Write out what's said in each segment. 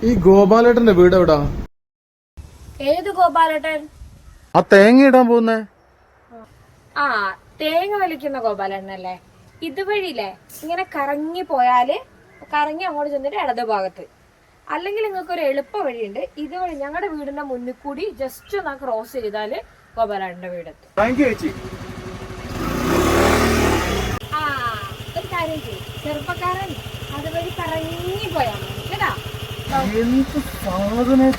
ഈ ഗോപാലേട്ടന്റെ വീട് എവിടാ? ഏത് ഗോപാലേട്ടൻ? ആ തേങ്ങ ഇടാൻ പോകുന്നേ? ആ, തേങ്ങ വലിക്കുന്ന ഗോപാലേട്ടനല്ലേ? ഇതുവഴിയില്ലേ ഇങ്ങനെ കറങ്ങി പോയാല് കറങ്ങി അങ്ങോട്ട് ചെന്നിട്ട് ഇടത് ഭാഗത്ത്. അല്ലെങ്കിൽ നിങ്ങൾക്ക് ഒരു എളുപ്പ വഴിയുണ്ട്. ഇതുവഴി ഞങ്ങളുടെ വീടിന്റെ മുന്നിൽ കൂടി ജസ്റ്റ് ഒന്ന് ക്രോസ് ചെയ്താല് ഗോപാലേട്ടന്റെ വീടെത്തും. ആ, ഒരു കാര്യം ചെയ്യും, ചെറുപ്പക്കാരൻ അതുവഴി കറങ്ങി പോയാൽ മതി കേട്ടാ. എന്ത് സാധനം!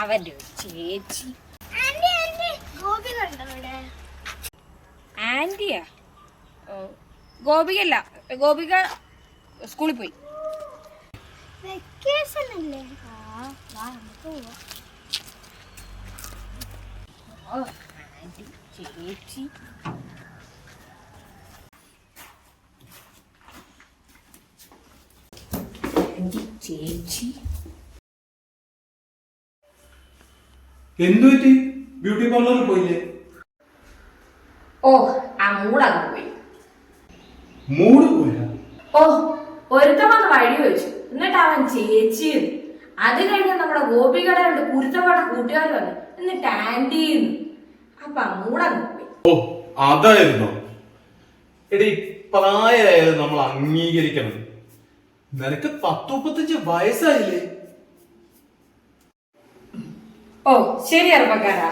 അവന്റെ ഒരു ചേച്ചി. ആന്റിയാ? ഗോപികല്ല, ഗോപിക സ്കൂളിൽ പോയി. ചേച്ചി ചേച്ചി എന്തു പറ്റി? ബ്യൂട്ടി പാർലറിൽ പോയില്ലേ? ഓ, ആ മൂടങ്ങ് പോയി. മൂട് പോയാ? ഓ, ഒരുത്തം വന്ന് വഴി ചോദിച്ചു, എന്നിട്ട് അവൻ ചേച്ചി. അത് കഴിഞ്ഞ് നമ്മുടെ ഗോപികട രണ്ട് കുരുത്തപ്പെട്ട കൂട്ടുകാർ വന്നു, എന്നിട്ട് ആന്റിന്ന്. അപ്പൊ ആ മൂടങ്ങ് പോയി. ഓ, അതായിരുന്നോ? എടി, പ്രായമായത് നമ്മൾ അംഗീകരിക്കണം. നിനക്ക് 10-35 വയസ്സായില്ലേ? ഓ, ശരി അറുപക്കാരാ.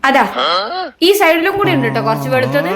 അതാ ഈ സൈഡിലും കൂടി ഉണ്ട് കേട്ടോ കുറച്ച് വെളുത്തത്.